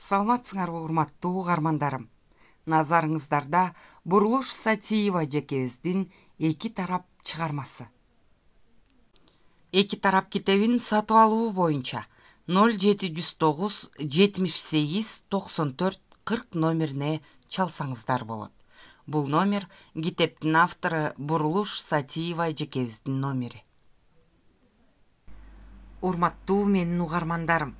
Саламатсыңарбы урматтуу угармандарым. Назарыңыздарда Бурулуш Сатиева жекебиздин эки тарап чыгармасы. Эки тарап китебин сатып алуу боюнча 0709 78 94 40 номерине чалсаңыздар болот. Бул номер китептин автору Бурулуш Сатиева жекебиздин номери. Урматтуу менин угармандарым,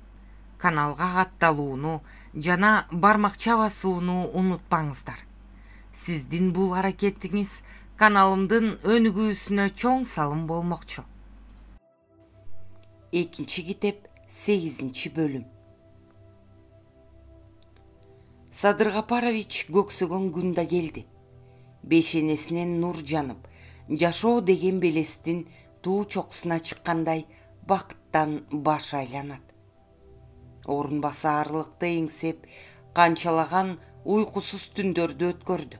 каналга катталууну жана бармакча басууну унутпаңыздар. Сиздин бул аракетиңиз каналымдын өнүгүүсүнө чоң салым болмокчу. Экинчи китеп 8 бөлүм. Садыр Капарович көксөгөн күн да келди. Бешенесинен нур жанып, жашоо деген белестин туу чокусуна чыккандай бакыттан баш айланат. Орун басаарлыкты эңсеп, канчалаган уйкусуз түндөрдү өткөрдү.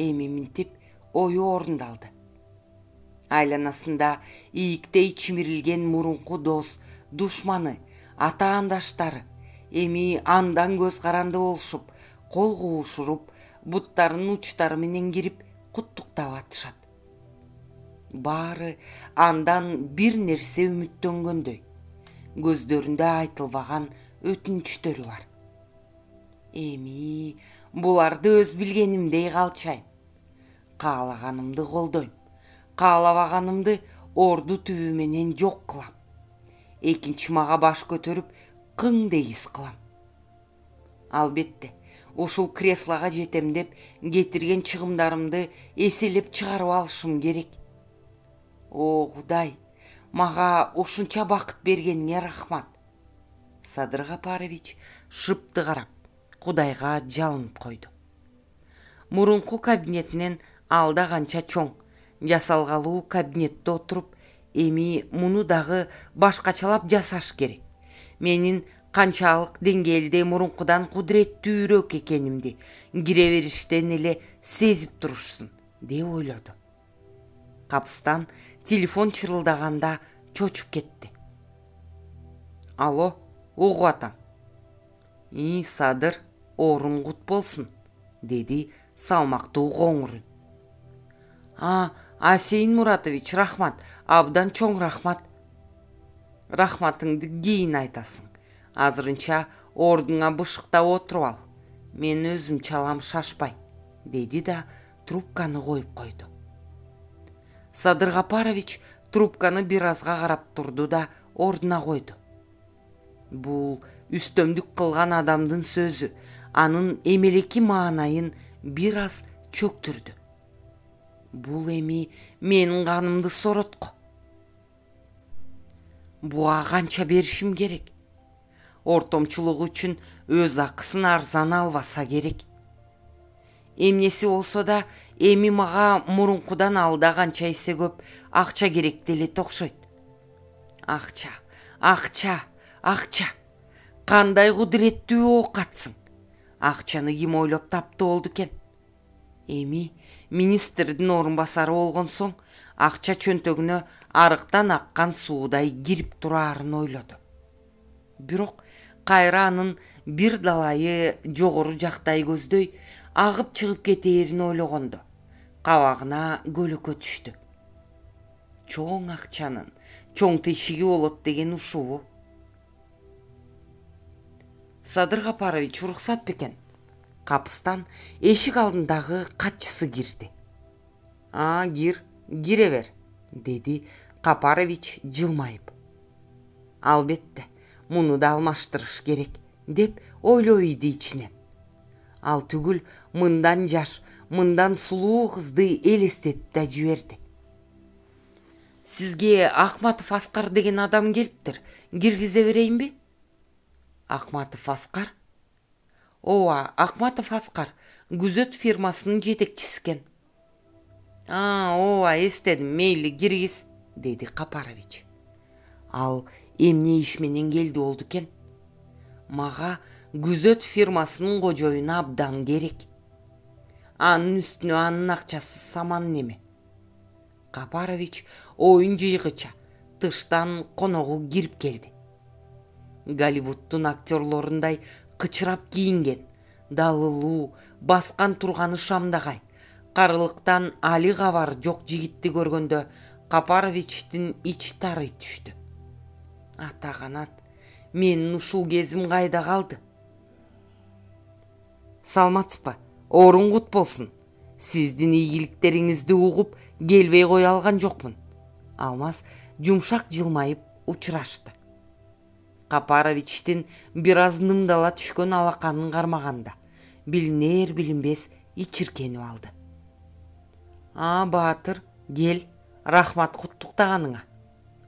Эми минтип ою орундалды. Айланасында ийиктей чимирилген мурунку дос, душманы, атаандаштары эми андан көз каранды болушуп, кол куушуруп, буттарынын учтары менен кирип куттуктап атышат. Баары андан бир нерсе үмүттөнгөндөй. Көздөрүндө айтылбаган өтүнүчтөрү бар. Эми буларды өз билгенимдей калчайм. Каалаганымды колдойм, каалабаганымды орду түбү менен жок кылам. Экинчи мага баш көтөрүп, кың дегиз кылам. Албетте, ушул креслого жетем деп кетирген чыгымдарымды эселеп чыгарып алышым керек. О, Кудай, мага ушунча бакыт бергенине рахмат. Садыр Капарович шыпты карап, Кудайга жалынып койду. Мурунку кабинетинен алда канча чоң, жасалгалуу кабинетте отуруп, эми муну дагы башкачалап жасаш керек. Менин канчалык деңгээлде мурункудан кудуреттүүрөөк экенимди кире бериштен эле сезип турушсун, деп ойлоду. Капыстан телефон чырылдаганда чочуп кетти. Алло, угуп атам. Садыр, орун кут болсун, деди салмактуу коңур үн. Асейин Муратович, рахмат, абдан чоң рахмат. Рахматыңды кийин айтасың. Азырынча ордуңа бышыктап отуруп ал. Мен өзүм чалам, шашпай, деди да трубканы коюп койду. Садыр Капарович трубканы бир азга карап турду да ордуна койду. Бул үстөмдүк кылган адамдын сөзү анын эмелеки маанайын бир аз чөктүрдү. Бул эми менин канымды соротко. Буга канча беришим керек? Ортомчулук үчүн өз акысын арзан албаса керек. Эмнеси болсо да эми мага мурункудан алда канча эсе көп акча керек делет окшойт. Акча, акча, акча. Кандай кудуреттүү оокатсың. Акчаны ким ойлоп таптı болду экен? Эми министрдин орун басары болгон соң акча чөнтөгүнө арыктан аккан суудай кирип тураарын ойлоду. Бирок кайра анын бир далайы жогору жактай көздөй агып чыгып кетээрин ойлогондо кабагына көлөкө түштү. Чоң акчанын чоң тешиги болот деген ушубу? Садыр Капарович, уруксат бекен? Капыстан эшик алдындагы катчысы кирди. Кире бер, деди Капарович жылмайып. Албетте, муну да алмаштырыш керек, деп ойлойду ичинен. Ал түгүл мындан жаш, мындан сулуу кызды элестетип да жиберди. Сизге Ахматов Аскар деген адам келиптир. Киргизе берейинби? Ахматов Аскар? Ооба, Ахматов Аскар күзөт фирмасынын жетекчиси экен. Ооба, эстедим, мейли киргиз, деди Капарович. Ал эмне иш менен келди болду экен? Мага күзөт фирмасынын кожоюну абдан керек. Анын үстүнө анын акчасы саман неме. Капарович оюн жыйгыча тыштан коногу кирип келди. Голливудтун актерлорундай кычырап кийинген, далылуу баскан турганы шамдагай, карылыктан али кабар жок жигитти көргөндө Капаровичтин ичи тарый түштү. Ата канат, менин ушул кезим кайда калды? Саламатсызбы? Орун кут болсун. Сиздин ийгиликтериңизди угуп келбей кое алган жокмун. Алмаз жумшак жылмайып учурашты. Капаровичтин бир аз нымдала түшкөн алаканын кармаганда билинер билинбес ичиркенип алды. Баатыр, кел, рахмат куттуктаганыңа.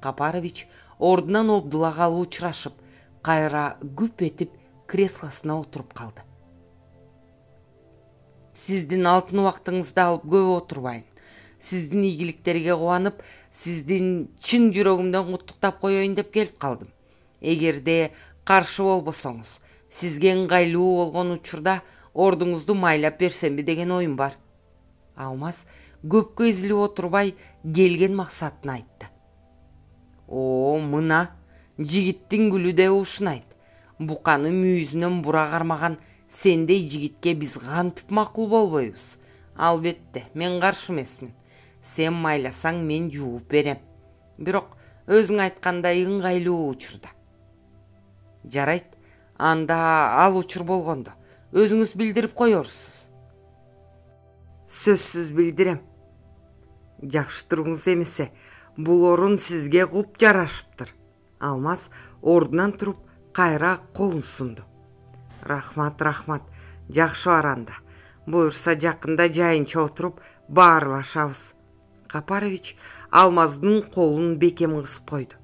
Капарович ордунан обдула калып учурашып, кайра күп этип креслосуна отуруп калды. Сиздин алтын убактыңызды алып көп отурбайын. Сиздин ийгиликтерге кубанып, сиздин чын жүрөгүмдөн куттуктап коеюн деп келип калдым. Эгерде каршы болбосоңуз, сизге ыңгайлуу болгон учурда ордуңузду майлап берсемби деген оюм бар. Алмаз көпкө изилип отурбай келген максатын айтты. Мына жигиттин гүлү деп ушунайт. Буканы мүйүзүнөн бура кармаган сендей жигитке биз кантип макул болбойбуз? Албетте, мен каршы эмесмин. Сен майласаң мен жууп берем. Бирок өзүң айткандай ыңгайлуу учурда. Жарайт, анда ал учур болгондо өзүңүз билдирип коерсуз. Сөзсүз билдирем. Жакшы туруңуз эмесе, бул орун сизге куп жарашыптыр. Алмаз ордунан туруп кайра колун сунду. Рахмат, жакшы баранда. Буюрса жакында жайынча отуруп баарлашабыз. Капарович Алмаздын колун бекем кысып койду.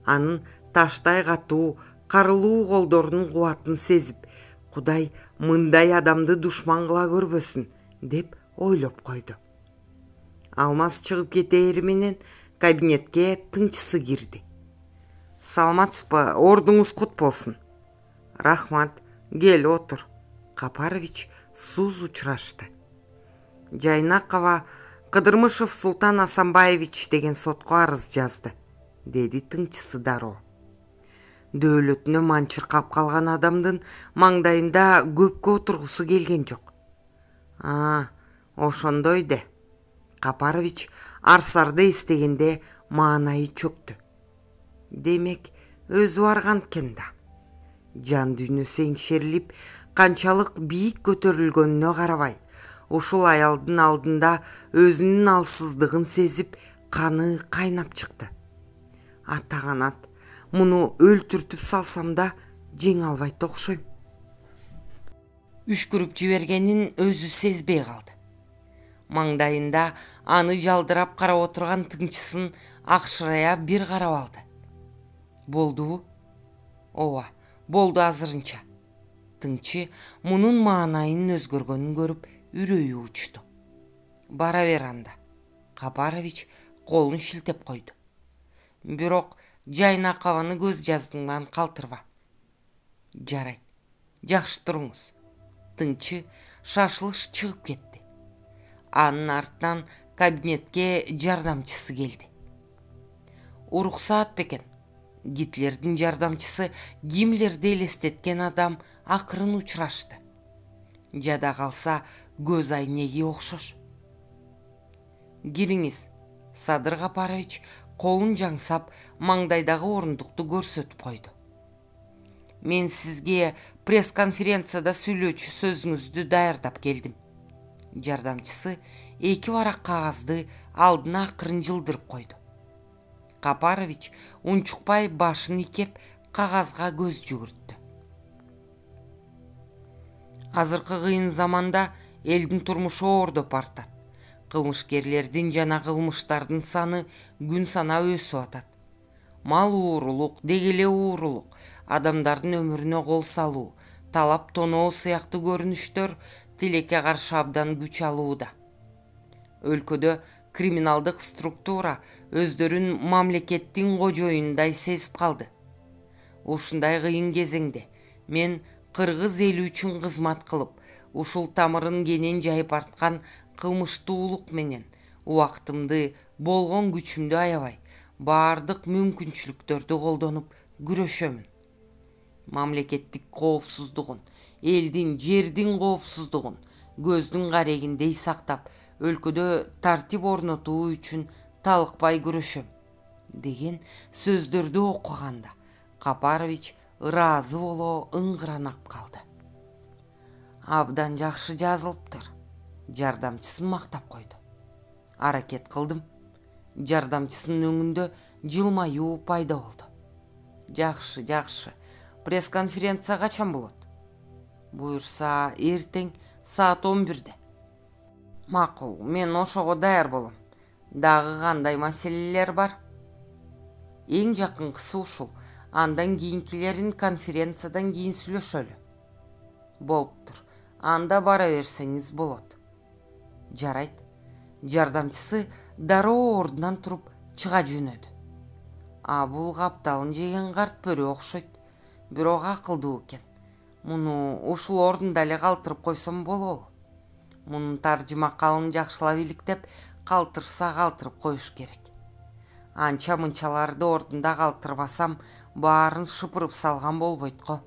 Анын таштай катуу, карылуу колдорунун кубатын сезип, Кудай мындай адамды душман кыла көрбөсүн деп ойлоп койду. Алмаз чыгып кетери менен кабинетке тынчысы кирди. Саламатсызбы, ордуңуз кут болсун. Рахмат, кел отур. Капарович суз учурашты. Жайнакова Кыдырмышев Султан Асанбаевич деген сотко арыз жазды, деди тыңчысы дароо. Дөөлөтүнө манчыркап калган адамдын маңдайында көпкө отургусу келген жок. Ошондой де. Капарович арсарды эстегенде маанайы чөктү. Демек, өзү барган экен да. Жан дүйнөсү эңшерилип, канчалык бийик көтөрүлгөнүнө карабай, ушул аялдын алдында өзүнүн алсыздыгын сезип, каны кайнап чыкты. Ата канат, муну өлтүртүп салсам да жеңе албайт окшойм. Үшкүрүп жибергенин өзү сезбей калды. Маңдайында аны жалдырап карап отурган тыңчысын акшырая бир карап алды. Болдубу? Ооба, болду азырынча. Тыңчы мунун маанайынын өзгөргөнүн көрүп үрөйү учту. Бара бер анда. Капарович колун шилтеп койду. Бирок Жайнакованы көз жаздыңдан калтырба. Жарайт, жакшы туруңуз. Тыңчы шашылыш чыгып кетти. Анын артынан кабинетке жардамчысы келди. Уруксаат бекен. Гитлердин жардамчысы Гиммлерди элестеткен адам акырын учурашты. Жада калса көз айнеги окшош. Кириңиз. Садыр Капарович колун жаңсап маңдайдагы орундукту көрсөтүп койду. Мен сизге пресс-конференцияда сүйлөөчү сөзүңүздү даярдап келдим. Жардамчысы 2 барак кагазды алдына акырын жылдырып койду. Капарович унчукпай башын ийкеп кагазга көз жүгүрттү. Азыркы кыйын заманда элдин турмушу оордоп артат. Кылмышкерлердин жана кылмыштардын саны күн санап өсүп атат. Мал уурулук, дегеле уурулук, адамдардын өмүрүнө кол салуу, талап тоноо сыяктуу көрүнүштөр тилекке каршы абдан күч алууда. Өлкөдө криминалдык структура өздөрүн мамлекеттин кожоюндай сезип калды. Ушундай кыйын кезеңде мен кыргыз эли үчүн кызмат кылып, ушул тамырын кенен жайып арткан кылмыштуулук менен убактымды, болгон күчүмдү аябай, баардык мүмкүнчүлүктөрдү колдонуп күрөшөмүн. мамлекеттик коопсуздугун, элдин, жердин коопсуздугун көздүн карегиндей сактап, өлкөдө тартип орнотуу үчүн талыкпай күрөшөм деген сөздөрдү окуганда Капарович ыраазы боло ыңгыранап калды. Абдан жакшы жазылыптыр. Жардамчысын мактап койду. Аракет кылдым. Жардамчысынын өңүндө жылмаюу пайда болду. Жакшы. Пресс-конференция качан болот? Буюрса, эртең саат 11-де. Макул, мен ошого даяр болом. Дагы кандай маселелер бар? Эң жакынкысы ушул. Андан кийинкилерин конференциядан кийин сүйлөшөлү. Болуптур. Анда бара берсеңиз болот. Жарайт. Жардамчысы дароо ордунан туруп чыга жөнөдү. Бул капталын жеген карт бөрү окшойт. Бирок акылдуу экен. Муну ушул ордунда эле калтырып койсом болобу? Мунун таржыма калын жакшылап иликтеп, калтырса калтырып коюш керек. Анча мынчаларды ордунда калтырбасам, баарын шыпырып салган болбойт го.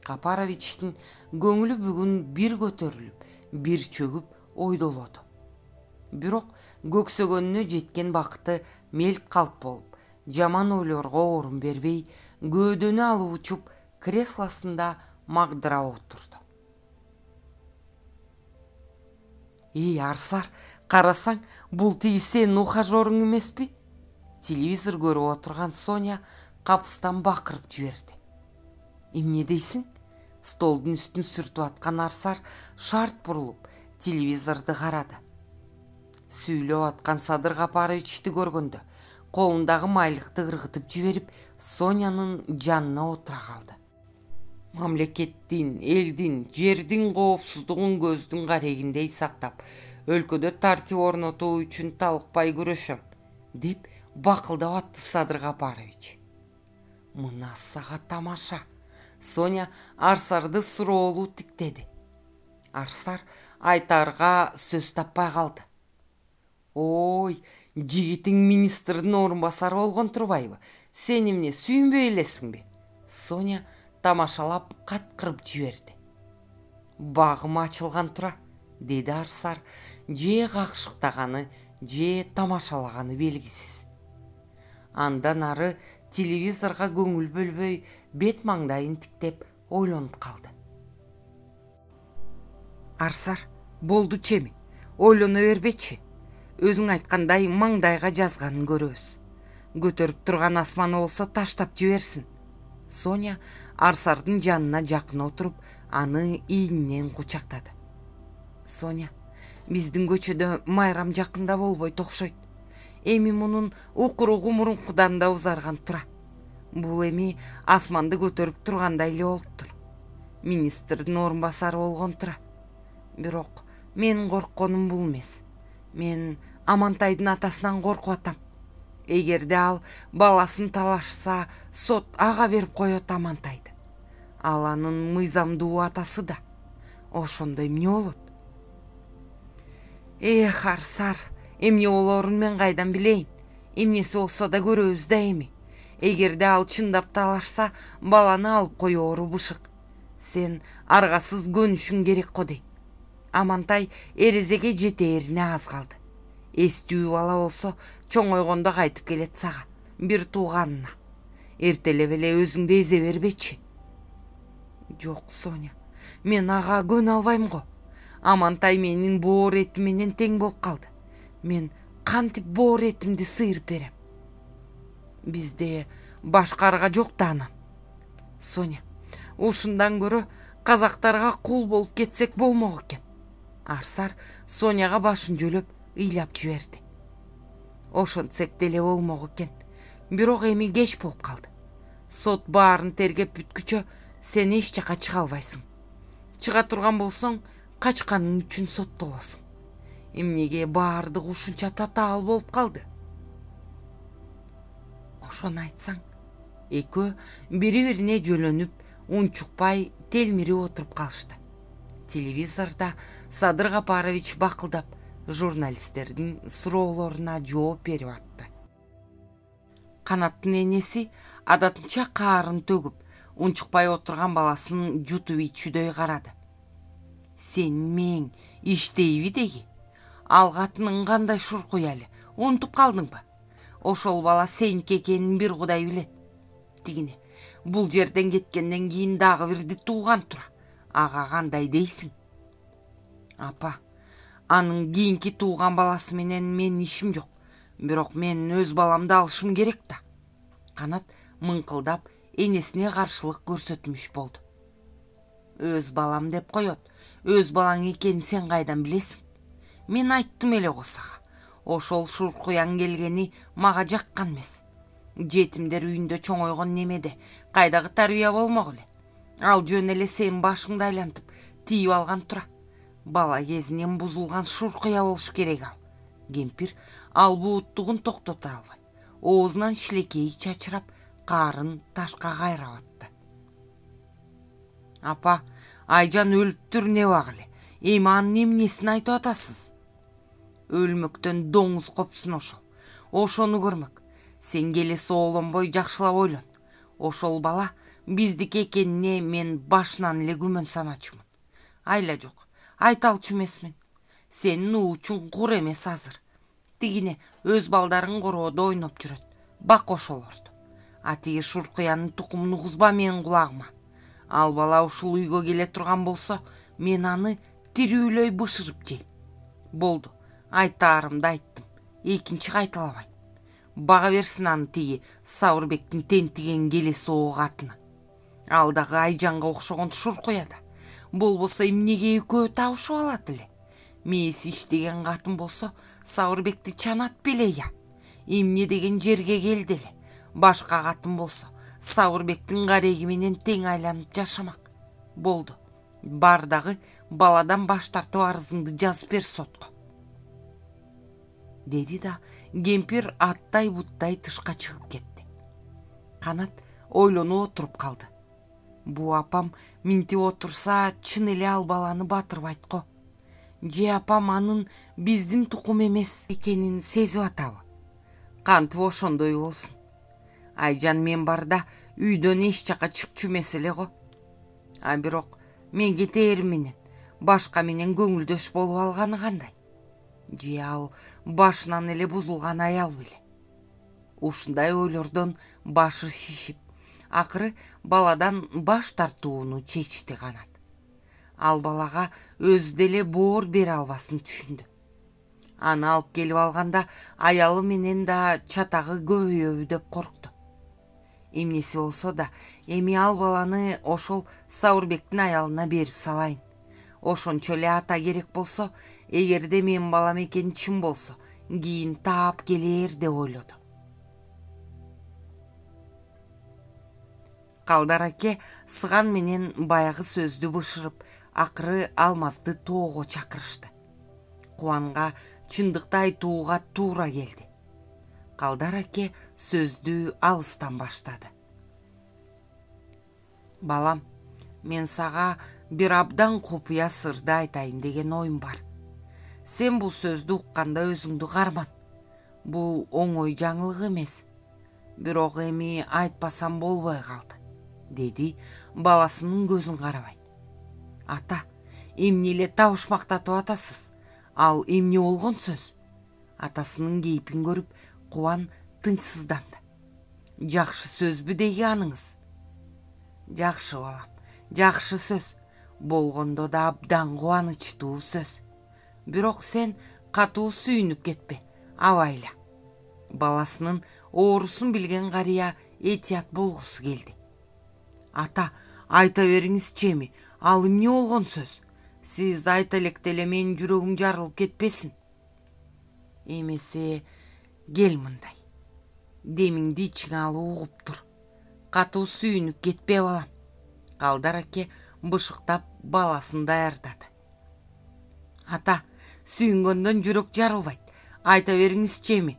Капаровичтин көңүлү бүгүн бир көтөрүлүп, бир чөгүп ойдолоду. Бирок көксөгөнүнө жеткен бакыты мелт калп болуп, жаман ойлорго орун бербей, көөдөнү алып учуп, креслосунда магдырап отурду. Арсар, карасаң, бул тиги сенин ухажерың эмеспи? Телевизор көрүп отурган Соня капыстан бакырып жиберди. Эмне дейсиң? Столдун үстүн сүртүп аткан Арсар шарт бурулуп, телевизорду карады. Сүйлөп аткан Садыр Капаровичти көргөндө, колундагы майлыкты ыргытып жиберип, Сонянын жанына отура калды. Мамлекеттин, элдин, жердин коопсуздугун көздүн карегиндей сактап, өлкөдө тартип орнотуу үчүн талыкпай күрөшөм, деп бакылдап атты Садыр Капарович. Мына сага тамаша. Соня Арсарды суроолуу тиктеди. Арсар айтарга сөз таппай калды. Ой, жигитиң министрдин орун басары болгон турбайбы? Сен эмне сүйүнбөй элесиңби? Соня тамашалап каткырып жиберди. Багым ачылган тура, деди Арсар, же какшыктаганы, же тамашалаганы белгисиз. Андан ары телевизорго көңүл бөлбөй, бет маңдайын тиктеп ойлонуп калды. Арсар, болду чеми, ойлоно бербечи. Өзүң айткандай маңдайга жазганын көрөбүз. Көтөрүп турган асманы болсо таштап жиберсин. Соня Арсардын жанына жакын отуруп, аны ийинен кучактады. Соня, биздин көчөдө майрам жакында болбойт окшойт. Эми мунун укуругу мурункудан да узарган тура. Бул эми асманды көтөрүп тургандай эле болуптур. Министрдин орун басары болгон тура. Бирок мен коркконум бул эмес. Мен Амантайдын атасынан коркуп атам. Эгерде ал баласын талашса, сот ага берип коет Амантайды. Ал анын мыйзамдуу атасы да. Ошондо эмне болот? Арсар, эмне болорун мен кайдан билейин? Эмнеси болсо да көрөбүз да эми. Эгерде ал чындап талашса, баланы алып коёору бышык. Сен аргасыз көнүшүң керек го дейм. Амантай эрезеге жетээрине аз калды. Эстүү бала болсо, чоңойгондо кайтып келет сага, бир тууганына. Эртелеп эле өзүңдү эзе бербечи. Жок, Соня, мен ага көнө албайм го. Амантай менин боор этим менен тең болуп калды. Мен кантип боор этимди сыйырып берем? Бизде башка арга жок да анан. Соня, ушундан көрө казактарга кул болуп кетсек болмок экен. Арсар Соняга башын жөлөп ыйлап жиберди. Ошентсек деле болмок экен. Бирок эми кеч болуп калды. Сот баарын тергеп бүткүчө сен эч жака чыга албайсың. Чыга турган болсоң, качканың үчүн соттолосуң. Эмнеге баардык ушунча татаал болуп калды? Ошону айтсаң. Экөө бири-бирине жөлөнүп, унчукпай телмирип отуруп калышты. Телевизорда Садыр Капарович бакылдап, журналисттердин суроолоруна жооп берип атты. Канаттын энеси адатынча каарын төгүп, Унчукпай отурган баласын жутуп ичүүдөй карады. Сен мен иштейби деги? Ал катының кандай шуркуй эле, унутуп калдыңбы? Ошол бала сеники экенин бир Кудай билет. Тигине, бул жерден кеткенден кийин дагы бирди тууган тура. Ага кандай дейсиң? Апа, анын кийинки тууган баласы менен менин ишим жок. Бирок мен өз баламды алышым керек да. Канат мыңкылдап энесине каршылык көрсөтмүш болду. Өз балам деп коет. Өз балаң экенин сен кайдан билесиң? Мен айттым эле го сага. Ошол шуркуяң келгени мага жаккан эмес. Жетимдер үйүндө чоңойгон немеде кайдагы тарбия болмок эле. Ал жөн эле сен башыңды айлантып тийип алган тура. Бала кезинен бузулган шуркуя болуш керек ал. Кемпир ал бууттугун токтото албай, оозунан шилекейи чачырап, каарын ташка кайрап атты. Апа, Айжан өлүптүр не баг эле. Эми анын эмнесин айтып атасыз? Өлмөктөн доңуз копсун ошол. Ошону көрмөк. Сен келеси оолонбой жакшылап ойлон. Ошол бала биздики экенине мен башынан эле күмөн саначумун. Айла жок, айта алчу эмесмин. Сенин уучуң кур эмес азыр. Тигине өз балдарың короодо ойноп жүрөт. Бак ошолорду. Атиги шуркуянын тукумун угузба менин кулагыма. Ал бала ушул үйгө келе турган болсо, мен аны тирүүлөй бышырып жейм. Болду, айтаарымды айттым. Экинчи кайталабайм. Бага берсин аны тиги Сабырбектин тентиген келеси оо катына. Ал дагы Айжанга окшогон шуркуяда. Болбосо эмнеге экөө табышып алат эле? Мээси иштеген катын болсо Сабырбекти чанат беле я. Эмне деген жерге келди эле. Башка катын болсо Сабырбектин кареги менен тең айланып жашамак. Болду. Бар дагы баладан баш тартып арызыңды жазып бер сотко. Деди да кемпир аттай буттай тышка чыгып кетти. Канат ойлонуп отуруп калды. Бу апам минтип отурса чын эле ал баланы батырбайт го. Же апам анын биздин тукум эмес экенин сезип атабы? Кантип ошондой болсун. Айжан мен барда үйдөн эч жака чыкчу эмес эле го. А бирок мен кетээрим менен башка менен көңүлдөш болуп алганы кандай? Же ал башынан эле бузулган аял беле? Ушундай ойлордон башы шишип, акыры баладан баш тартууну чечти Канат. Ал балага өзү деле боор бере албасын түшүндү. Аны алып келип алганда аялы менен да чатагы көбөйөбү деп коркту. Эмнеси болсо да эми ал баланы ошол Сабырбектин аялына берип салайын. Ошончо эле ата керек болсо, эгерде менин балам экени чын болсо, кийин таап келер деп ойлоду. Калдар аке сыган менен баягы сөздү бышырып, акыры Алмазды тоого чакырышты. Кубанга чындыкты айтууга туура келди. Калдар аке сөздү алыстан баштады. Балам, мен сага бир абдан купуя сырды айтайын деген оюм бар. Сен бул сөздү укканда өзүңдү карман. Бул оңой жаңылык эмес. Бирок эми айтпасам болбой калды, деди баласынын көзүн карабай. Ата, эмне эле табышмактатып атасыз? Ал эмне болгон сөз? Атасынын кейпин көрүп, Кубан тынчсызданды. Жакшы сөзбү деги аныңыз? Жакшы балам, жакшы сөз. Болгондо да абдан кубанычтуу сөз. Бирок сен катуу сүйүнүп кетпе, абайла. Баласынын оорусун билген карыя этият болгусу келди. Ата, айта бериңизчи эми, ал эмне болгон сөз? Сиз айта электе эле менин жүрөгүм жарылып кетпесин. Эмесе кел мындай. Демиңди ичиңе алып угуп тур. Катуу сүйүнүп кетпе балам. Калдар аке бышыктап баласын даярдады. Ата, сүйүнгөндөн жүрөк жарылбайт. Айта бериңизчи эми.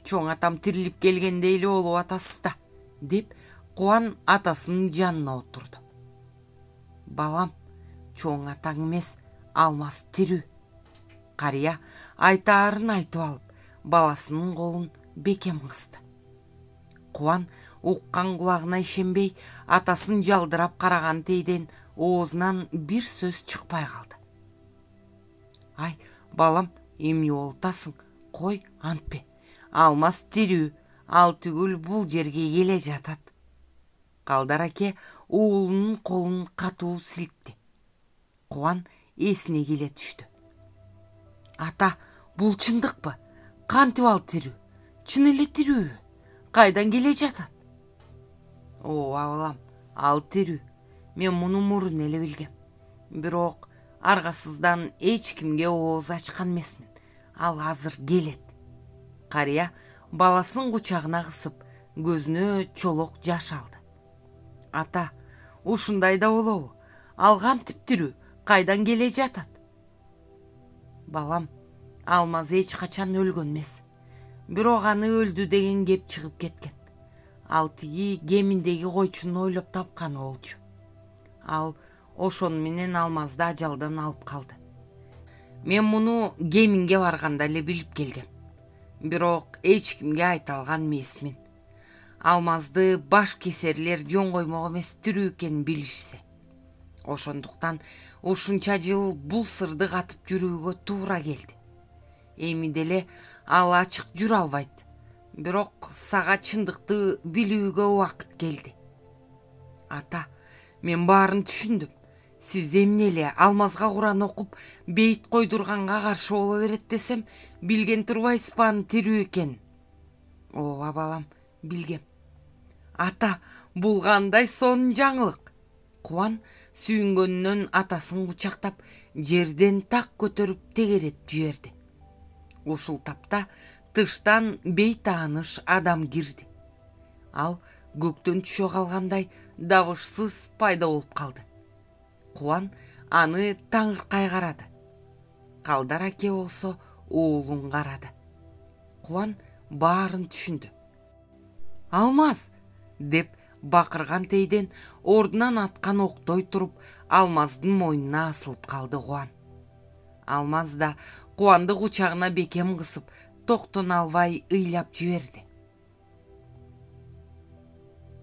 Чоң атам тирилип келгендей эле болуп атасыз да, деп Кубан атасынын жанына отурду. Балам, чоң атаң эмес, Алмаз тирүү. Карыя айтаарын айтып алып, баласынын колун бекем кысты. Кубан уккан кулагына ишенбей, атасын жалдырап караган тейден оозунан бир сөз чыкпай калды. Ай, балам, эмне болуп атасың? Кой, антпе. Алмаз тирүү, ал түгүл бул жерге келе жатат. Калдар аке уулунун колун катуу силкти. Кубан эсине келе түштү. Ата, бул чындыкпы? Кантип ал тирүү? Чын эле тирүүбү? Кайдан келе жатат? Ооба балам, ал тирүү. Мен муну мурун эле билгем. Бирок аргасыздан эч кимге ооз ачкан эмесмин. Ал азыр келет. Карыя баласын кучагына кысып, көзүнө чолок жаш алды. Ата, ушундай да болобу? Ал кантип тирүү? Кайдан келе жатат? Балам, Алмаз эч качан өлгөн эмес. Бирок аны өлдү деген кеп чыгып кеткен. Ал тиги кеминдеги койчуну ойлоп тапканы болчу. Ал ошону менен Алмазды ажалдан алып калды. Мен муну кеминге барганда эле билип келгем. Бирок эч кимге айта алган эмесмин. Алмазды баш кесерлер жон коймок эмес тирүү экенин билишсе. Ошондуктан ушунча жыл бул сырды катып жүрүүгө туура келди. Эми деле ал ачык жүрө албайт. Бирок сага чындыкты билүүгө убакыт келди. Ата, мен баарын түшүндүм. Сиз эмне эле Алмазга Куран окуп, бейит койдурганга каршы боло берет десем, билген турбайсызбы анын тирүү экенин? Ооба балам, билгем. Ата, бул кандай сонун жаңылык? Кубан сүйүнгөнүнөн атасын кучактап, жерден так көтөрүп тегеретип жиберди. Ушул тапта тыштан бейтааныш адам кирди. Ал көктөн түшө калгандай дабышсыз пайда болуп калды. Кубан аны таңыркай карады. Калдар аке болсо уулун карады. Кубан баарын түшүндү. Алмаз! Деп бакырган тейден ордунан аткан октой туруп, Алмаздын мойнуна асылып калды Кубан. Алмаз да Кубанды кучагына бекем кысып, токтоно албай ыйлап жиберди.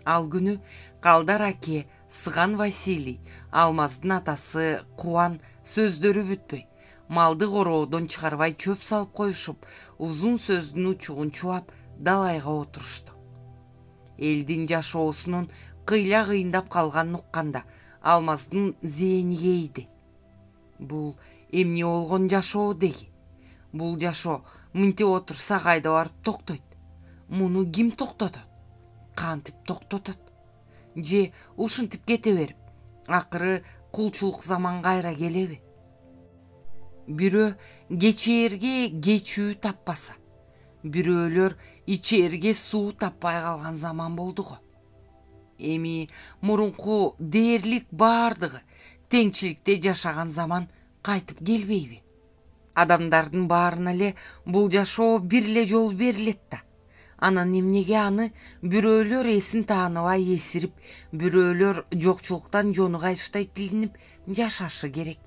Ал күнү Калдар аке, Сыган Василий, Алмаздын атасы Кубан сөздөрү бүтпөй, малды короодон чыгарбай чөп салып коюшуп, узун сөздүн учугун чубап, далайга отурушту. Элдин жашоосунун кыйла кыйындап калганын укканда, Алмаздын зээни кейди. Бул эмне болгон жашоо деги? Бул жашоо мынтип отурса кайда барып токтойт? Муну ким токтотот? Кантип токтотот? Же ушинтип кете берип, акыры кулчулук заман кайра келеби? Бирөө кечээрге кечүү таппаса, бирөөлөр ичээрге суу таппай калган заман болду го. Эми мурунку дээрлик баардыгы теңчиликте жашаган заман кайтып келбейби? Адамдардын баарына эле бул жашоо бир эле жолу берилет да. Анан эмнеге аны бирөөлөр эсин тааныбай эсирип, бирөөлөр жокчулуктан жону кайыштай тилинип жашашы керек?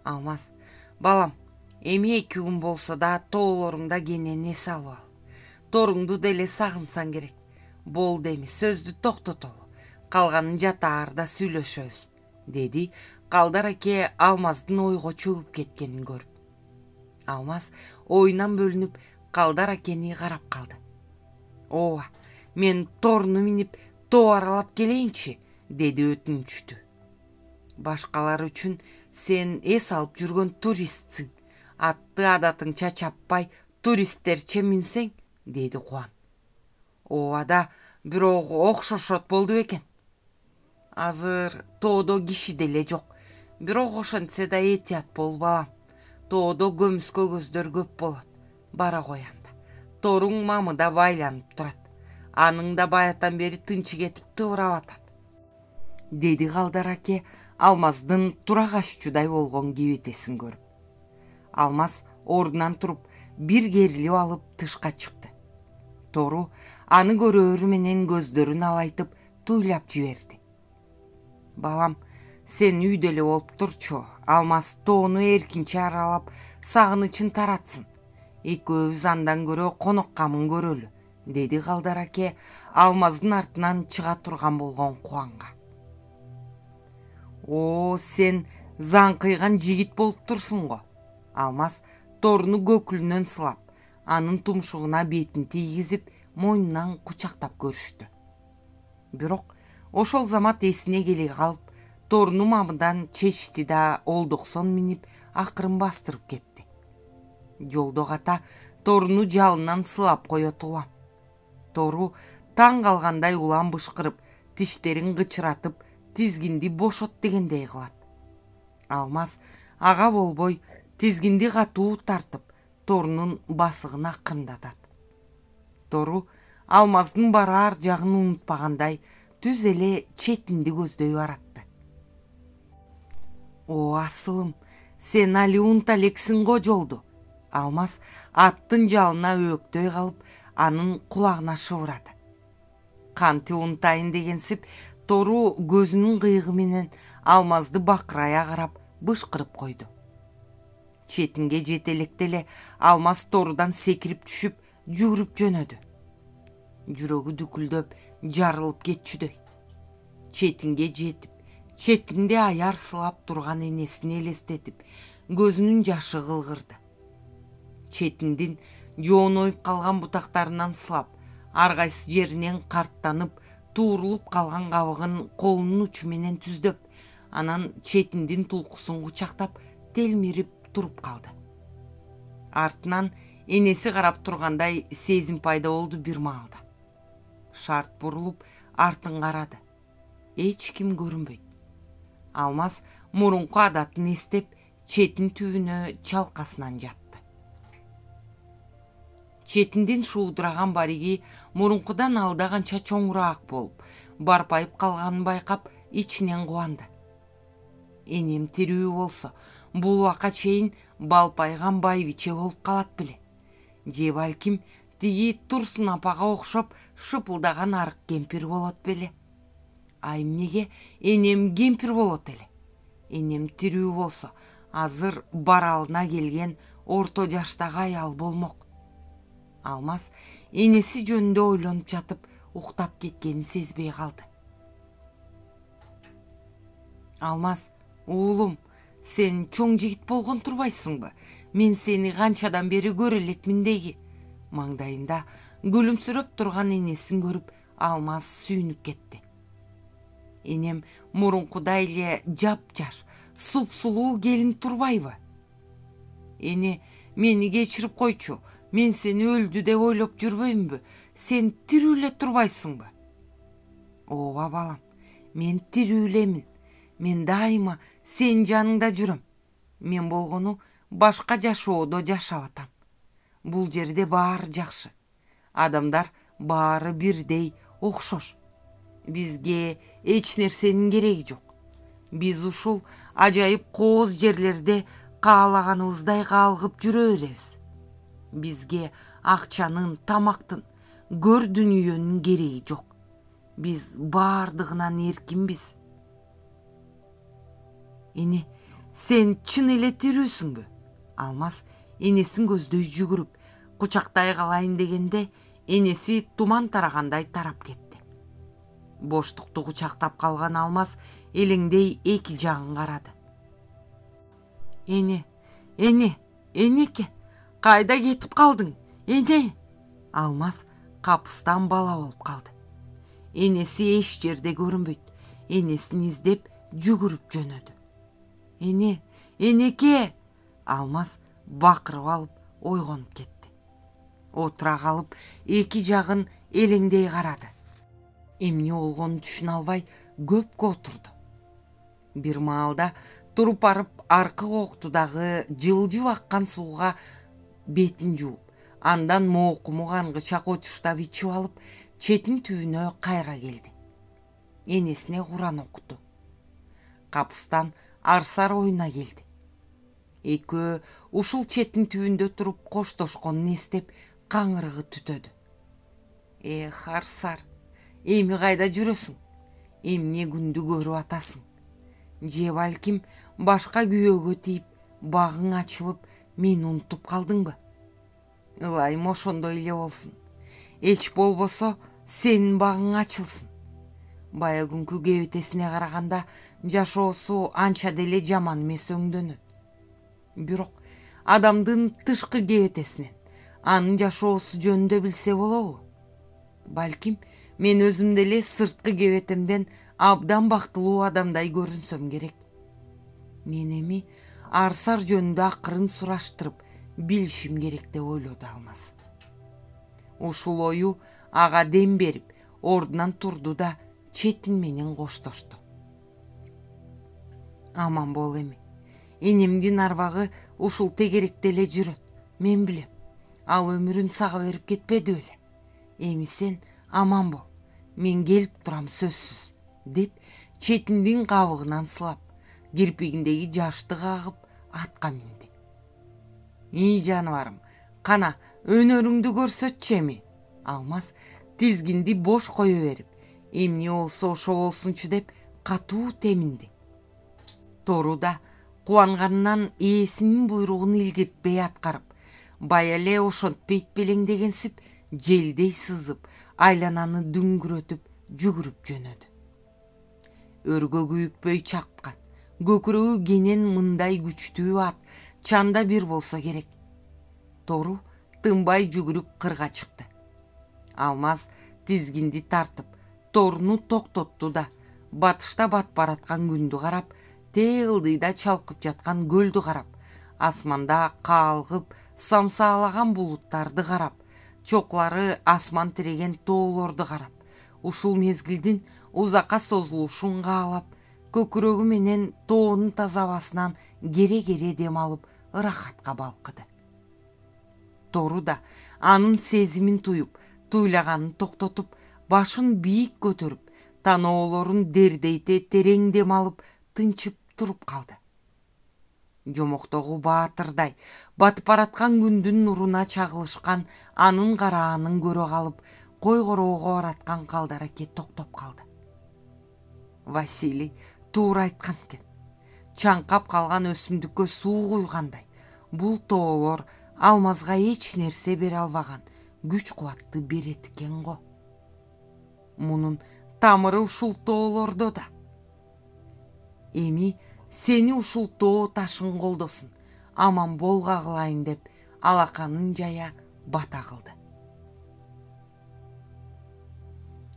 Алмаз, балам, эми 2 күн болсо да тоолоруңда кенен эс алып ал. Торуңду деле сагынсаң керек. Болду эми, сөздү токтотолу. Калганын жатаарда сүйлөшөбүз, деди Калдар аке Алмаздын ойго чөгүп кеткенин көрүп. Алмаз оюнан бөлүнүп Калдар акени карап калды. Ооба, мен торуну минип тоо аралап келейинчи, деди өтүнүчтү. Башкалар үчүн сен эс алып жүргөн туристсиң. Атты адатың чачаппай туристтерче минсең, деди Кубан. Ооба да, бирок окшошот болду экен. Азыр тоодо киши деле жок. Бирок ошентсе да этият бол, балам. Тоодо көмүскө көздөр көп болот. Бара кой анда. Торуң мамыда байланып турат. Аның да баятан бери тынчы кетип тыбырап атат, деди Калдар аке Алмаздын тура кашчудай болгон кебетесин көрүп. Алмаз ордунан туруп, бир керилип алып тышка чыкты. Тору аны көрөөрү менен көздөрүн алайтып туйлап жиберди. Балам, сен үйдө эле болуп турчу. Алмаз тоону эркинче аралап, сагынычын таратсын. Экөөбүз андан көрө конок камын көрөлү, деди Калдар аке Алмаздын артынан чыга турган болгон Кубанга. О, сен заңкыйган жигит болуп турсуң го. Алмаз торуну көкүлүнөн сылап, анын тумшугуна бетин тийгизип, мойнунан кучактап көрүштү. Бирок ошол замат эсине келе калып, торуну мамыдан чечти да олдоксон минип, акырын бастырып кетти. Жолдо ката торуну жалынан сылап коет улам. Тору таң калгандай улам бышкырып, тиштерин кычыратып, тизгинди бошот дегендей кылат. Алмаз ага болбой тизгинди катуу тартып, торунун басыгын акырындатат. Тору Алмаздын барар жагын унутпагандай түз эле четинди көздөй баратты. О, асылым, сен али унута элексиң го жолду. Алмаз аттын жалына өктөй калып, анын кулагына шыбырады. Канты унутайын дегенсип, тору көзүнүн кыйгы менен Алмазды бакырая карап бышкырып койду. Четинге жете электе эле Алмаз торудан секирип түшүп, жүгүрүп жөнөдү. Жүрөгү дүкүлдөп, жарылып кетчүдөй. Четинге жетип, четинде аяр сылап турган энесин элестетип, көзүнүн жашы кылгырды. Четиндин жооноюп калган бутактарынан сылап, ар кайсы жеринен карттанып, туурулуп калган кабыгын колунун учу менен түздөп, анан четиндин тулкусун кучактап, телмирип туруп калды. Артынан энеси карап тургандай сезим пайда болду бир маалда. Шарт бурулуп, артын карады. Эч ким көрүнбөйт. Алмаз мурунку адатын эстеп, четин түбүнө чалкасынан жатты. Четиндин шуудураган бариги мурункудан алда канча чоңураак болуп, барпайып калганын байкап, ичинен кубанды. Энем тирүү болсо, бул убакка чейин балпайган байбиче болуп калат беле. Же балким тиги Турсун апага окшоп шыпылдаган арык кемпир болот беле. А эмнеге энем кемпир болот эле? Энем тирүү болсо, азыр баралына келген орто жаштагы аял болмок. Алмаз энеси жөнүндө ойлонуп жатып, уктап кеткенин сезбей калды. Алмаз, уулум, сен чоң жигит болгон турбайсыңбы? Мен сени канчадан бери көрө элекмин деги. Маңдайында күлүмсүрөп турган энесин көрүп, Алмаз сүйүнүп кетти. Энем мурункудай эле жап-жаш, суп-сулуу келин турбайбы? Эне, мени кечирип койчу. Мен сени өлдү деп ойлоп жүрбөймбү? Сен тирүү эле турбайсыңбы? Ооба балам, мен тирүү элемин. Мен дайыма сен жаныңда жүрөм. Мен болгону башка жашоодо жашап атам. Бул жерде баары жакшы. Адамдар баары бирдей, окшош. Бизге эч нерсенин кереги жок. Биз ушул ажайып кооз жерлерде каалаганыбыздай калгып жүрө беребиз. Бизге акчанын, тамактын, көр дүнүйөнүн кереги жок. Биз баардыгынан эркинбиз. Эне, сен чын эле тирүүсүңбү? Алмаз энесин көздөй жүгүрүп, кучактай калайын дегенде, энеси туман тарагандай тарап кетти. Боштукту кучактап калган Алмаз элеңдей эки жагын карады. Энеке, кайда кетип калдың? Эне! Алмаз капыстан бала болуп калды. Энеси эч жерде көрүнбөйт. Энесин издеп жүгүрүп жөнөдү. Энеке! Алмаз бакырып алып ойгонуп кетти. Отура калып, эки жагын элеңдей карады. Эмне болгонун түшүнө албай көпкө отурду. Бир маалда туруп барып, аркы коктудагы жылжып аккан сууга бетин жууп, андан моокуму кангыча котуштап ичип алып, четин түбүнө кайра келди. Энесине Куран окуту. Капыстан арсар оюна келди. Экөө ушул четин түбүндө туруп коштошконун эстеп, каңырыгы түтөдү. Эх, Арсар, эми кайда жүрөсүң? Эмне күндү көрүп атасың? Же балким башка күйөөгө тийип, багың ачылып, мени унутуп калдыңбы? Ылайым ошондой эле болсун. Эч болбосо сенин багың ачылсын. Бая күнкү кебетесине караганда жашоосу анча деле жаман эмес өңдөнөт. Бирок адамдын тышкы кебетесинен анын жашоосу жөнүндө билсе болобу? Балким мен өзүм деле сырткы кебетемден абдан бактылуу адамдай көрүнсөм керек. Мен эми арсар жөнүндө акырын сураштырып билишим керек деп ойлоду Алмаз. Ушул ою ага дем берип, ордунан турду да четин менен коштошту. Аман бол эми. Энемдин арбагы ушул тегеректе эле жүрөт. Мен билем. Ал өмүрүн сага берип кетпеди беле. Эми сен аман бол. Мен келип турам сөзсүз, деп четиндин кабыгынан сылап, кирпигиндеги жашты кагып атка минди. И жаныбарым, кана өнөрүңдү көрсөтчү эми. Алмаз тизгинди бош кое берип, эмне болсо ошо болсунчу деп катуу теминди. Тору да кубанганынан ээсинин буйругун илгиртпей аткарып, бая эле ошентпейт белеңдегенсип желдей сызып, айлананы дүңгүрөтүп жүгүрүп жөнөдү. Өргө күйүкпөй чапкан, көкүрөгү кенен мындай күчтүү ат чанда бир болсо керек. Тору тынбай жүгүрүп кырга чыкты. Алмаз тизгинди тартып, торуну токтотту да, батышта батып бараткан күндү карап, тээ ылдыйда чалкып жаткан көлдү карап, асманда каалгып самсаалаган булуттарды карап, чоклары асман тиреген тоолорду карап, ушул мезгилдин узакка созулушун каалап, көкүрөгү менен тоонун таза абасынан кере-кере дем алып, ырахатка балкыды. Тору да анын сезимин туюп, туйлаганын токтотуп, башын бийик көтөрүп, таноолорун дердейте терең дем алып, тынчып туруп калды. Жомоктогу баатырдай батып бараткан күндүн нуруна чагылышкан анын караанын көрө калып, койгороого бараткан калдараке токтоп калды. Василий туура айткан экен. Чаңкап калган өсүмдүккө суу куйгандай, бул тоолор Алмазга эч нерсе бере албаган күч кубатты берет экен го. Мунун тамыры ушул тоолордо да. Эми сени ушул тоо ташын колдосун, аман болга кылайын деп алаканын жая бата кылды.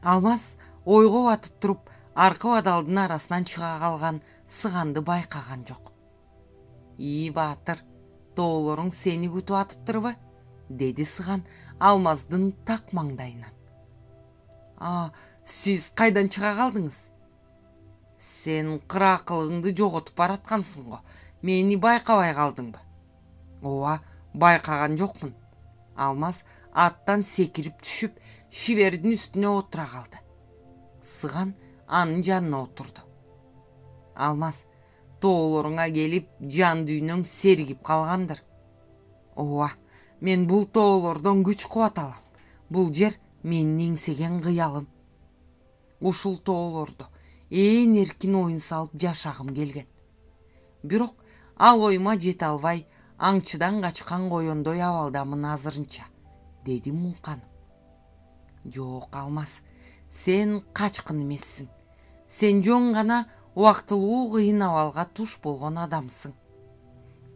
Алмаз ойго батып туруп, аркы бадалдын арасынан чыга калган сыганды байкаган жок. И баатыр, тоолоруң сени күтүп атыптырбы? Деди сыган Алмаздын так маңдайынан. Сиз кайдан чыга калдыңыз? Сен кыракылыңды жоготуп бараткансың го. Мени байкабай калдыңбы? Ооба, байкаган жокмун. Алмаз аттан секирип түшүп, шивердин үстүнө отура калды. Сыган анын жанына отурду. Алмаз, тоолоруңа келип, жан дүйнөң сергип калгандыр. Ооба, мен бул тоолордон күч кубат алам. Бул жер менин эңсеген кыялым. Ушул тоолордо ээн эркин оюн салып жашагым келген. Бирок ал оюма жете албай, аңчыдан качкан коёндой абалдамын азырынча, деди муңканып. Жок, Алмаз, сен качкын эмессиң. Сен жөн гана убактылуу кыйын абалга туш болгон адамсың.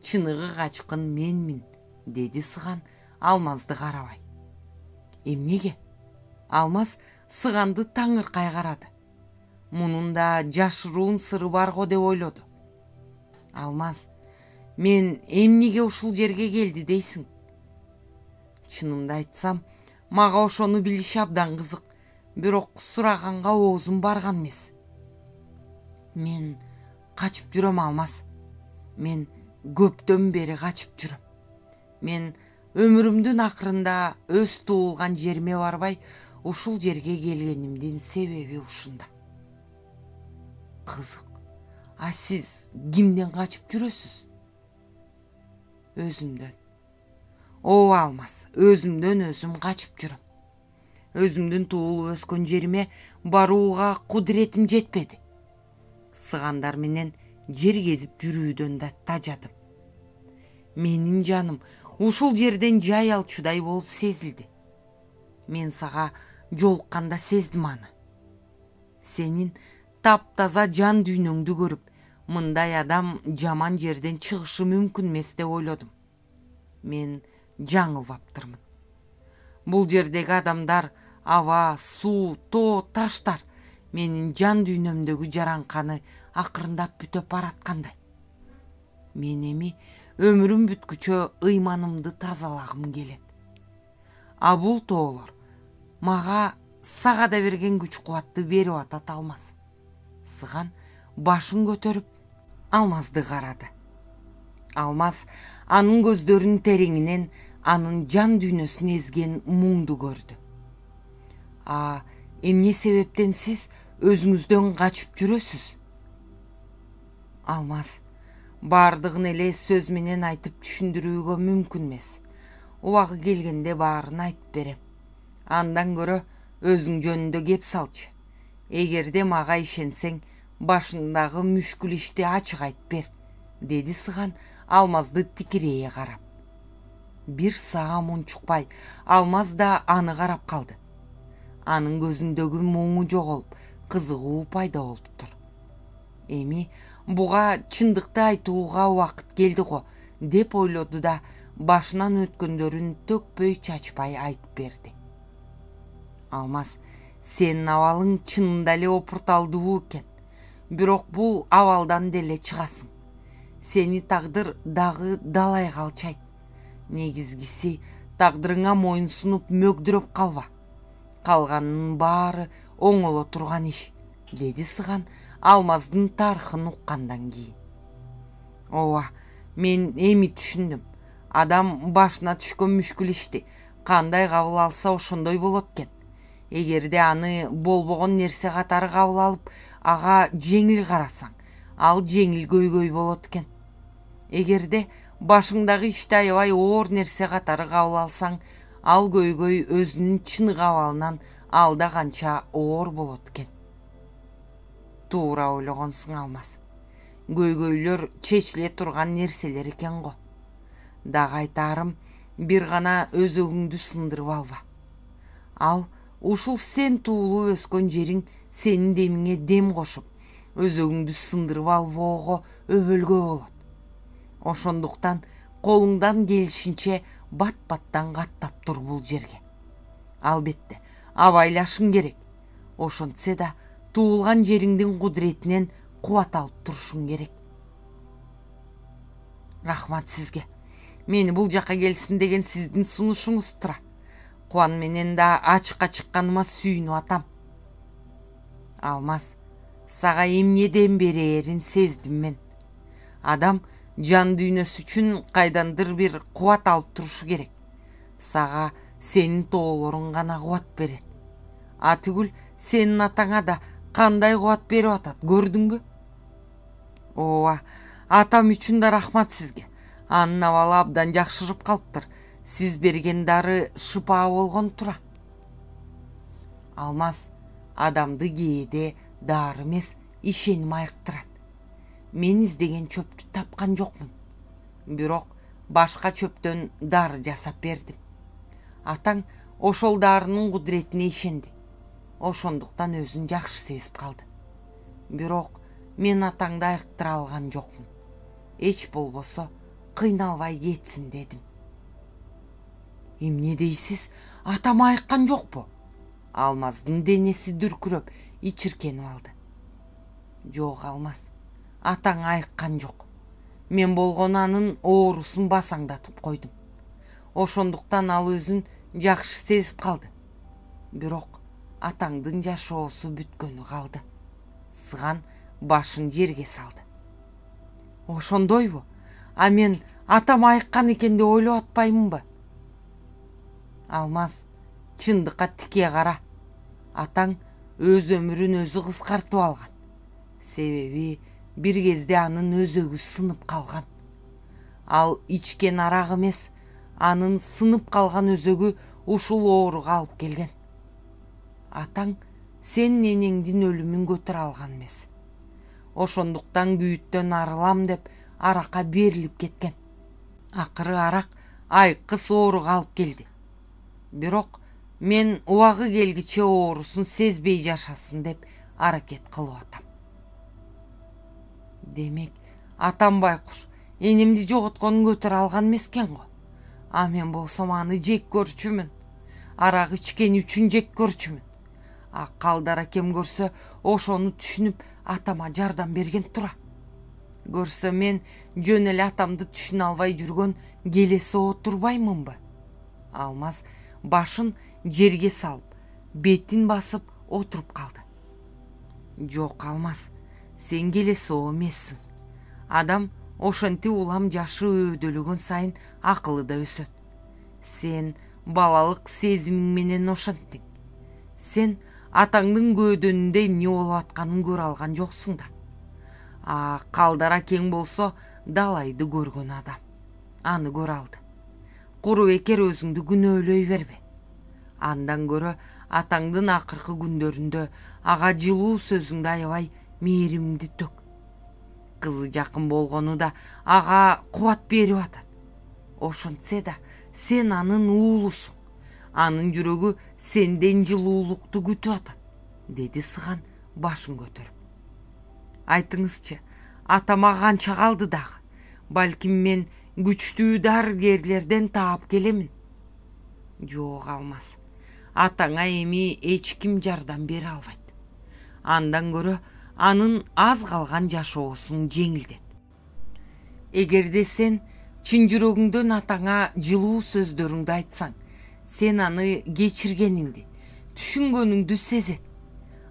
Чыныгы качкын менмин, деди сыган Алмазды карабай. Эмнеге? Алмаз сыганды таңыркай карады. Мунун да жашыруун сыры бар го деп ойлоду. Алмаз, мен эмнеге ушул жерге келди дейсиң? Чынымды айтсам, мага ошону билиш абдан кызык, бирок сураганга оозум барган эмес. Мен качып жүрөм, Алмаз. Мен көптөн бери качып жүрөм. Мен өмүрүмдүн акырында өз туулган жериме барбай, ушул жерге келгенимдин себеби ушунда. Кызык. Сиз кимден качып жүрөсүз? Өзүмдөн. Ооба, Алмаз, өзүмдөн өзүм качып жүрөм. Өзүмдүн туулуп өскөн жериме барууга кудуретим жетпеди. Сыгандар менен жер кезип жүрүүдөн да тажадым. Менин жаным ушул жерден жай алчудай болуп сезилди. Мен сага жолукканда сездим аны. Сенин таптаза жан дүйнөңдү көрүп, мындай адам жаман жерден чыгышы мүмкүн эмес деп ойлодум. Мен жаңылбаптырмын. Бул жердеги адамдар, аба, суу, тоо, таштар менин жан дүйнөмдөгү жаранканы акырындап бүтөп бараткандай. Мен эми өмүрүм бүткүчө ыйманымды тазалагым келет. А бул тоолор мага сагада берген күч кубатты берип атат Алмаз. Сыган башын көтөрүп Алмазды карады. Алмаз анын көздөрүнүн тереңинен анын жан дүйнөсүн эзген муңду көрдү. Эмне себептен сиз өзүңүздөн качып жүрөсүз? Алмаз бардыгын эле сөз менен айтып түшүндүрүүгө мүмкүн эмес. Убагы келгенде баарын айтып берем. Андан көрө өзүң жөнүндө кеп салчы. Эгерде мага ишенсең, башындагы мүшкүл ишти ачык айтып бер, деди Сыган Алмазды тикирее карап. Бир саам унчукпай Алмаз да аны карап калды. Анын көзүндөгү муңу жоголуп, кызыгуу пайда болуптур. Эми буга чындыкты айтууга убакыт келди го, деп ойлоду да башынан өткөндөрүн төкпөй чачпай айтып берди. Алмаз, сенин абалың чынында эле опурталдуу экен. Бирок бул абалдан деле чыгасың. Сени тагдыр дагы далай калчайт. Негизгиси тагдырыңа моюн сунуп мөгдүрөп калба. Калганынын баары оңоло турган иш, деди Сыган Алмаздын тарыхын уккандан кийин. Ооба, мен эми түшүндүм. Адам башына түшкөн мүшкүл ишти кандай кабыл алса ошондой болот экен. Эгерде аны болбогон нерсе катары кабыл алып, ага жеңил карасаң, ал жеңил көйгөй болот экен. Эгерде башыңдагы ишти аябай оор нерсе катары кабыл алсаң, ал көйгөй өзүнүн чыныгы абалынан алда канча оор болот экен. Туура ойлогонсуң, Алмаз. Көйгөйлөр чечиле турган нерселер экен го. Дагы айтаарым, бир гана өзөгүңдү сындырып алба. Ал ушул сен туулуп өскөн жериң сенин демиңе дем кошуп, өзөгүңдү сындырып албоого өбөлгө болот. Ошондуктан колуңдан келишинче бат-баттан каттап тур бул жерге. Албетте, абайлашың керек. Ошентсе да туулган жериңдин кудуретинен кубат алып турушуң керек. Рахмат сизге. Мени бул жака келсин деген сиздин сунушуңуз тура. Кубан менен да ачыкка чыкканыма сүйүнүп атам. Алмаз, сага эмнеден берээрин сездим мен. Адам жан дүйнөсү үчүн кайдандыр бир кубат алып турушу керек. Сага сенин тоолоруң гана кубат берет. Атүгүл сенин атаңа да кандай кубат берип атат, көрдүңбү? Ооба, атам үчүн да рахмат сизге. Анын абалы абдан жакшырып калыптыр. Сиз берген дары шыпаа болгон тура. Алмаз, адамды кээде дары эмес, ишеним айыктырат. Мен издеген чөптү тапкан жокмун. Бирок башка чөптөн дары жасап бердим. Атаң ошол дарынын кудуретине ишенди. Ошондуктан өзүн жакшы сезип калды. Бирок мен атаңды айыктыра алган жокмун. Эч болбосо кыйналбай кетсин дедим. Эмне дейсиз? Атам айыккан жокпу? Алмаздын денеси дүркүрөп, ичиркенип алды. Жок, Алмаз, атаң айыккан жок. Мен болгону анын оорусун басаңдатып койдум. Ошондуктан ал өзүн жакшы сезип калды. Бирок атаңдын жашоосу бүткөнү калды. Сыган башын жерге салды. Ошондойбу? А мен атам айыккан экен деп ойлоп атпаймынбы? Алмаз, чындыкка тике кара. Атаң өз өмүрүн өзү кыскартып алган. Себеби бир кезде анын өзөгү сынып калган. Ал ичкен арак эмес, анын сынып калган өзөгү ушул ооруга алып келген. Атаң сенин энеңдин өлүмүн көтөрө алган эмес. Ошондуктан күйүттөн арылам деп аракка берилип кеткен. Акыры арак айыккыс ооруга алып келди. Бирок Мен убагы келгиче оорусун сезбей жашасын деп аракет кылып атам. Демек, атам байкуш энемди жоготконун көтөрө алган эмескен го. А мен болсом аны жек көрчүмүн. Арак ичкени үчүн жек көрчүмүн. А Калдар акем көрсө, ошону түшүнүп атама жардам берген тура. Көрсө мен жөн эле атамды түшүнө албай жүргөн келеси отурбаймынбы? Алмаз башын жерге салып, бетин басып отуруп калды. Жок, Алмаз, сен келеси эмессиң. Адам ошентип улам жашы өйдөлөгөн сайын акылы да өсөт. Сен балалык сезимиң менен ошенттиң. Сен атаңдын көөдөнүндө эмне болуп атканын көрө алган жоксуң да. А Калдар акең болсо далайды көргөн адам. Аны көрө алды. Куру бекер өзүңдү күнөөлөй бербе. Андан көрө атаңдын акыркы күндөрүндө ага жылуу сөзүңдү аябай мээримиңди төк. Кызы жакын болгону да ага кубат берип атат. Ошентсе да сен анын уулусуң. Анын жүрөгү сенден жылуулукту күтүп атат, деди Сыган башын көтөрүп. Айтыңызчы, атама канча калды дагы? Балким мен күчтүү дарыгерлерден таап келемин. Жок, Алмаз, атаңа эми эч ким жардам бере албайт. Андан көрө анын аз калган жашоосун жеңилдет. Эгерде сен чын жүрөгүңдөн атаңа жылуу сөздөрүңдү айтсаң, сен аны кечиргениңди, түшүнгөнүңдү сезет.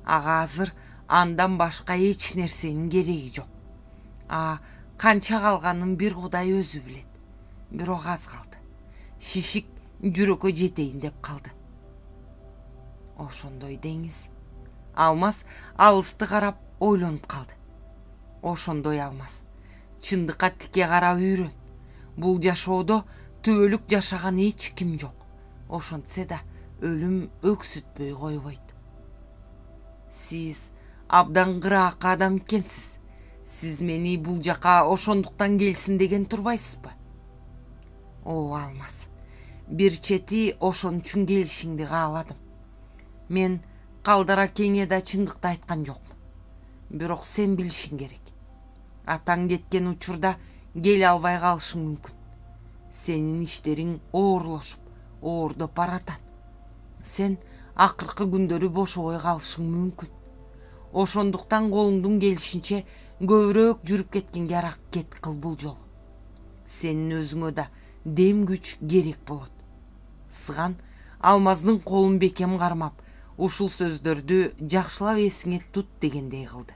Ага азыр андан башка эч нерсенин кереги жок. А канча калганын бир Кудай өзү билет. Бирок аз калды. Шишик жүрөккө жетейин деп калды. Ошондой деңиз. Алмаз алысты карап ойлонуп калды. Ошондой, Алмаз. Чындыкка тике карап үйрөн. Бул жашоодо түбөлүк жашаган эч ким жок. Ошентсе да өлүм өксүтпөй койбойт. Сиз абдан кыраакы адам экенсиз. Сиз мени бул жака ошондуктан келсин деген турбайсызбы? О, Алмаз, бир чети ошон үчүн келишиңди кааладым. Мен Калдар акеңе да чындыкты айткан жокмун. Бирок сен билишиң керек. Атаң кеткен учурда келе албай калышың мүмкүн. Сенин иштериң оорлошуп, оордоп баратат. Сен акыркы күндөрү бошобой калышың мүмкүн. Ошондуктан колуңдун келишинче көбүрөөк жүрүп кеткенге аракет кыл бул жолу. Сенин өзүңө да дем күч керек болот. Сыган Алмаздын колун бекем кармап, ушул сөздөрдү жакшылап эсиңе тут дегендей кылды.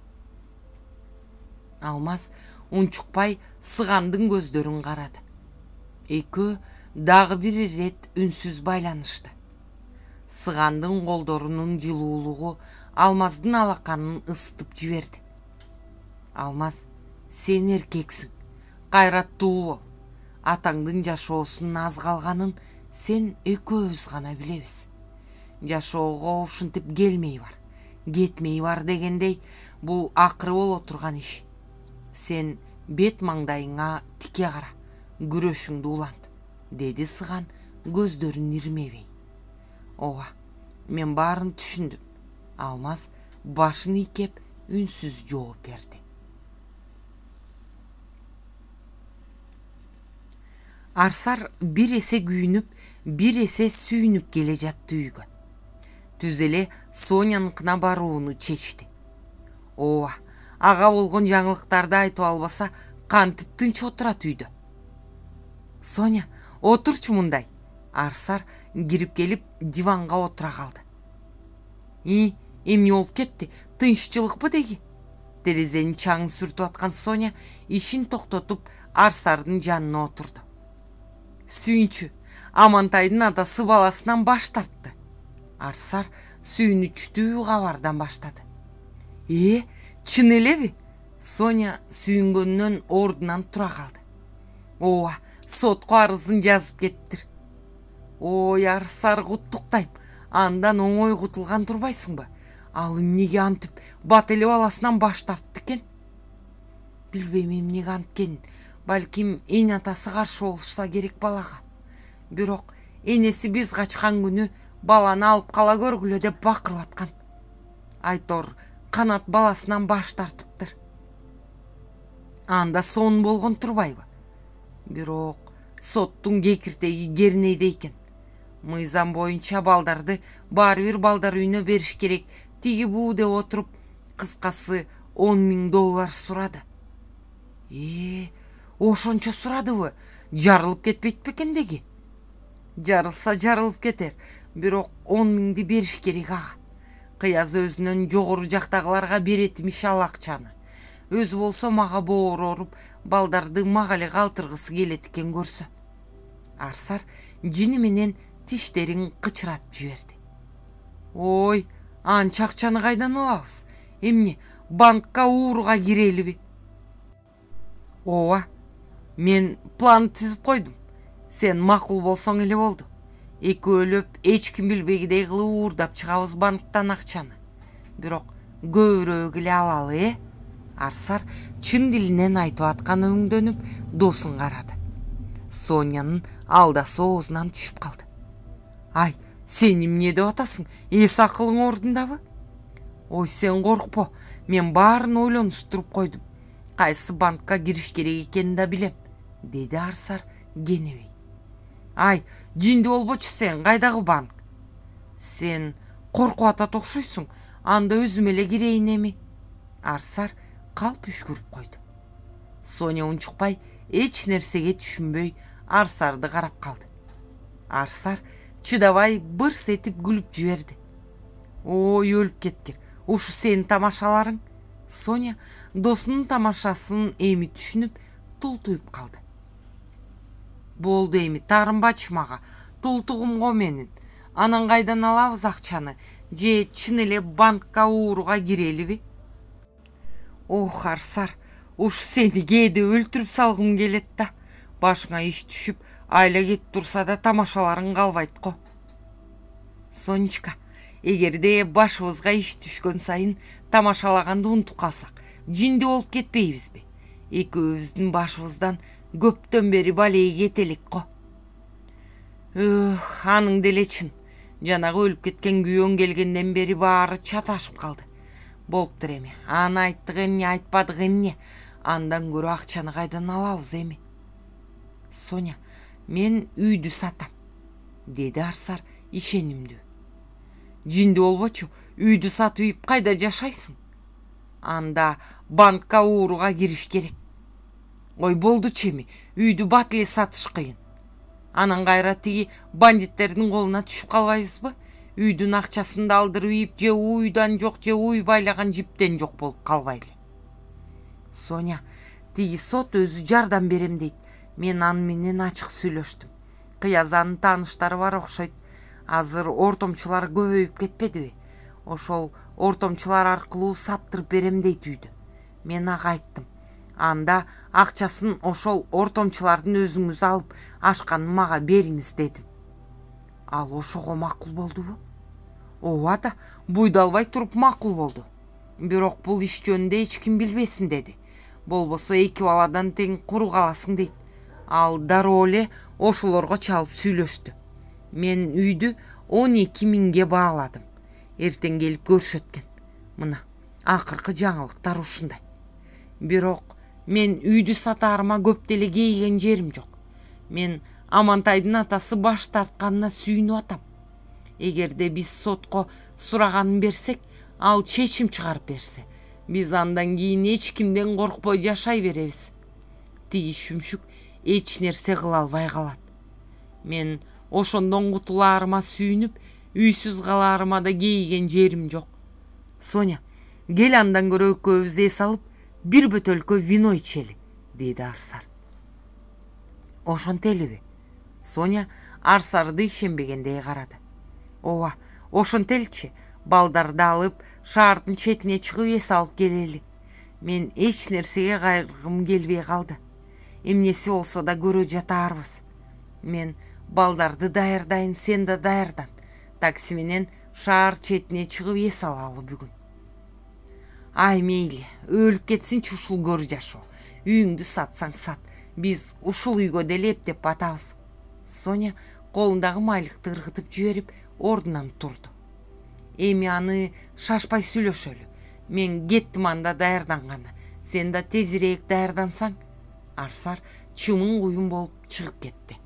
Алмаз унчукпай Сыгандын көздөрүн карады. Экөө дагы бир ирет үнсүз байланышты. Сыгандын колдорунун жылуулугу Алмаздын алаканын ысытып жиберди. Алмаз, сен эркексиң, кайраттуу бол. Атаңдын жашоосунун аз калганын сен экөөбүз гана билебиз. Жашоого ушинтип келмей бар, кетмей бар дегендей, бул акыры боло турган иш. Сен бет маңдайыңа тике кара, күрөшүңдү улант, деди Сыган көздөрүн ирмебей. Ооба, мен баарын түшүндүм. Алмаз башын ийкеп үнсүз жооп берди. Арсар бир эсе күйүнүп, бир эсе сүйүнүп келе жатты үйгө. Түз эле Соняныкына барууну чечти. Ооба, ага болгон жаңылыктарды айтып албаса, кантип тынч отурат үйдө. Соня, отурчу мындай. Арсар кирип келип диванга отура калды. Эмне болуп кетти? Тынччылыкпы деги? Терезенин чаңын сүртүп аткан Соня ишин токтотуп Арсардын жанына отурду. Сүйүнчү, Амантайдын атасы баласынан баш тартты. Арсар сүйүнүчтүү кабардан баштады. Чын элеби? Соня сүйүнгөнүнөн ордунан тура калды. Ооба, сотко арызын жазып кеттир. Ой, Арсар, куттуктайм. Андан оңой кутулган турбайсыңбы? Ал эмнеге антип бат эле баласынан баш тартты экен? Билбейм эмнеге анткенин. Балким эне атасы каршы болушса керек балага. Бирок энеси биз качкан күнү баланы алып кала көргүлө деп бакырып аткан. Айтор канат баласынан баш тартыптыр. Анда сон болгон турбайбы? Бирок соттун кекиртеги кернейде экен. Мыйзам боюнча балдарды баары бир балдар үйүнө бериш керек. Тиги буу деп отуруп, кыскасы $10,000 сурады. Ошончо сурадыбы? Жарылып кетпейт бекен деги? Жарылса жарылып кетер, бирок 10,000 бериш керек ага. Кыяз өзүнөн жогору жактагыларга беретимиш ал акчаны. Өзү болсо мага боор оруп, балдарды мага эле калтыргысы келет экен көрсө. Арсар жини менен тиштерин кычыратып жиберди. Ой, анча акчаны кайдан алабыз? Эмне, банкка ууруга кирелиби? Ооба, мен план түзүп койдум. Сен макул болсоң эле болду. Экөөлөп эч ким билбегидей кылып уурдап чыгабыз банктан акчаны. Бирок көбүрөөк эле алалы, Арсар чын дилинен айтып атканы өңдөнүп, досун карады. Сонянын алдасы оозунан түшүп калды. Ай, сен эмне деп атасың? Эс акылың ордундабы? Ой, сен коркпо. Мен баарын ойлонуштуруп койдум. Кайсы банкка кириш керек экенин да билем, деди Арсар кенебей. Ай, жинди болбочу сен, кайдагы банк? Сен коркуп атат окшойсуң, анда өзүм эле кирейин эми. Арсар калп үшкүрүп койду. Соня унчукпай, эч нерсеге түшүнбөй Арсарды карап калды. Арсар чыдабай бырс этип күлүп жиберди. Ой, өлүп кеткир. Ушу сенин тамашаларың? Соня досунун тамашасын эми түшүнүп, тултуюп калды. Болду эми, таарынбачы мага. Тултугумго менин. Анан кайдан алабыз акчаны? Же чын эле банкка ууруга кирелиби? Ох, Арсар, ушу сени кээде өлтүрүп салгым келет да. Башыңа иш түшүп, айла кетип турса да тамашаларың калбайт го. Сонечка, эгерде башыбызга иш түшкөн сайын тамашалаганды унутуп калсак, жинди болуп кетпейбизби? Экөөбүздүн башыбыздан көптөн бери балей кете элек го. Аның деле чын. Жанагы өлүп кеткен күйөөң келгенден бери баары чаташып калды. Болуптур эми. Аны айттык эмне, айтпадык эмне? Андан көрө акчаны кайдан алабыз эми? Соня, мен үйдү сатам, деди Арсар ишенимдүү. Жинди болбочу, үйдү сатып үйүп кайда жашайсың? Анда банкка ууруга кириш керек. Ой, болдучу эми, үйдү бат эле сатыш кыйын. Анан кайра тиги бандиттердин колуна түшүп калбайбызбы? Үйдүн акчасын да алдырып ийип, же уйдан жок, же уй байлаган жиптен жок болуп калбайлы. Соня, тиги сот өзү жардам берем дейт. Мен аны менен ачык сүйлөштүм. Кыязанын тааныштары бар окшойт. Азыр ортомчулар көбөйүп кетпедиби? Ошол ортомчулар аркылуу саттырып берем дейт үйдү. Мен ага айттым. Анда акчасын ошол ортомчулардын өзүңүз алып, ашканын мага бериңиз дедим. Ал ошого макул болдубу? Ооба да, буйдалбай туруп макул болду. Бирок бул иш жөнүндө эч ким билбесин деди. Болбосо эки баладан тең куру каласың дейт. Ал дароо эле ошолорго чалып сүйлөштү. Мен үйдү 12.000 бааладым. Эртең келип көрүшөт экен. Мына, акыркы жаңылыктар ушундай. Бирок мен үйдү сатаарыма көп деле кейген жерим жок. Мен Амантайдын атасы баш тартканына сүйүнүп атам. Эгерде биз сотко сураганын берсек, ал чечим чыгарып берсе, биз андан кийин эч кимден коркпой жашай беребиз. Тиги шүмшүк эч нерсе кыла албай калат. Мен ошондон кутулаарыма сүйүнүп, үйсүз калаарыма да кейген жерим жок. Соня, кел андан көрө экөөбүз эс алып, бир бөтөлкө вино ичели, деди Арсар. Ошонтелиби? Соня Арсарды ишенбегендей карады. Ооба, ошонтелчи, балдарды алып, шаардын четине чыгып эс алып келели. Мен эч нерсеге кайрылгым келбей калды. Эмнеси болсо да көрө жатаарбыз. Мен балдарды даярдайын, сен да даярдан. Такси менен шаар четине чыгып эс алалы бүгүн. Ай мейли, өлүп кетсинчи ушул көрү жашоо. Үйүңдү сатсаң сат. Биз ушул үйгө деле эптеп батабыз. Соня колундагы майлыкты ыргытып жиберип, ордунан турду. Эми аны шашпай сүйлөшөлү. Мен кеттим анда даярданганы. Сен да тезирээк даярдансаң. Арсар чымын куюн болуп чыгып кетти.